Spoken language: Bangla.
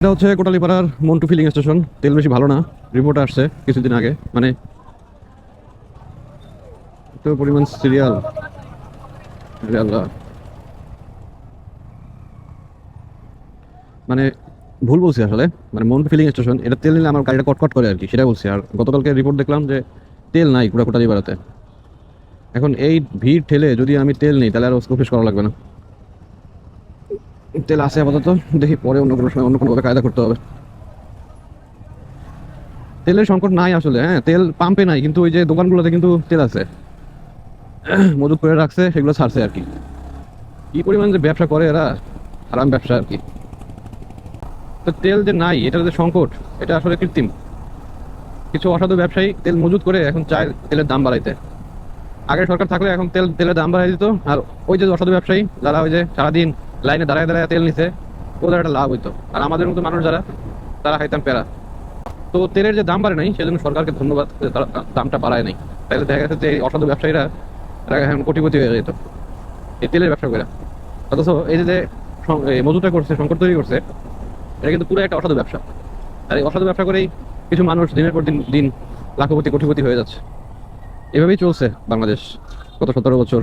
এটা হচ্ছে কোটালীপাড়ার মন্টু ফিলিং স্টেশন। তেল বেশি ভালো না, রিপোর্ট আসছে কিছুদিন আগে। মানে এত পরিমাণ সিরিয়াল, মানে ভুল বলছি আসলে। মানে মন্টু ফিলিং স্টেশন, এটা তেল নিলে আমার গাড়িটা কটকট করে আর কি, সেটা বলছি। আর গতকালকে রিপোর্ট দেখলাম যে তেল নাই পুরো কোটালীপাড়াতে। এখন এই ভিড় ঠেলে যদি আমি তেল নিই তাহলে আর অফিস করা লাগবে না। তেল আছে আপাতত, দেখি পরে অন্য কোনো সময় অন্য কোনোভাবে কায়দা করতে হবে। তেলের সংকট নাই আসলে, হ্যাঁ তেল পাম্পে নাই, কিন্তু ওই যে দোকানগুলোতে কিন্তু তেল আছে, মজুত করে রাখছে, সেগুলো ছাড়ছে আর কি। কি পরিমাণ যে ব্যবসা করে এরা, হারাম ব্যবসা আর কি। তো তেল যে নাই, এটার যে সংকট, এটা আসলে কৃত্রিম। কিছু অসাধু ব্যবসায়ী তেল মজুত করে এখন চায় তেলের দাম বাড়াইতে। আগের সরকার থাকলে এখন তেলের দাম বাড়াই দিত। আর ওই যে অসাধু ব্যবসায়ী যারা ওই যে সারাদিন লাইনে দাঁড়ায় দাঁড়ায় তেল নিছে, ওদের একটা লাভ হইতো। আর আমাদের মতো মানুষ যারা, তারা খাইতাম প্যারা। তো তেলের যে দাম বাড়ে নাই, সেজন্য সরকারকে ধন্যবাদ যে তারা দামটা বাড়ায় নাই। তাহলে দেখা গেছে যে এই অসাধু ব্যবসায়ীরা তারা এখন কোটিপতি হয়ে যেত এই তেলের ব্যবসা করে। অথচ এই যে মজুতটা করছে, সংকট তৈরি করছে, এটা কিন্তু পুরো একটা অসাধু ব্যবসা। আর এই অসাধু ব্যবসা করেই কিছু মানুষ দিনের পর দিন দিন লাখপতি কোটিপতি হয়ে যাচ্ছে। এভাবেই চলছে বাংলাদেশ গত 17 বছর।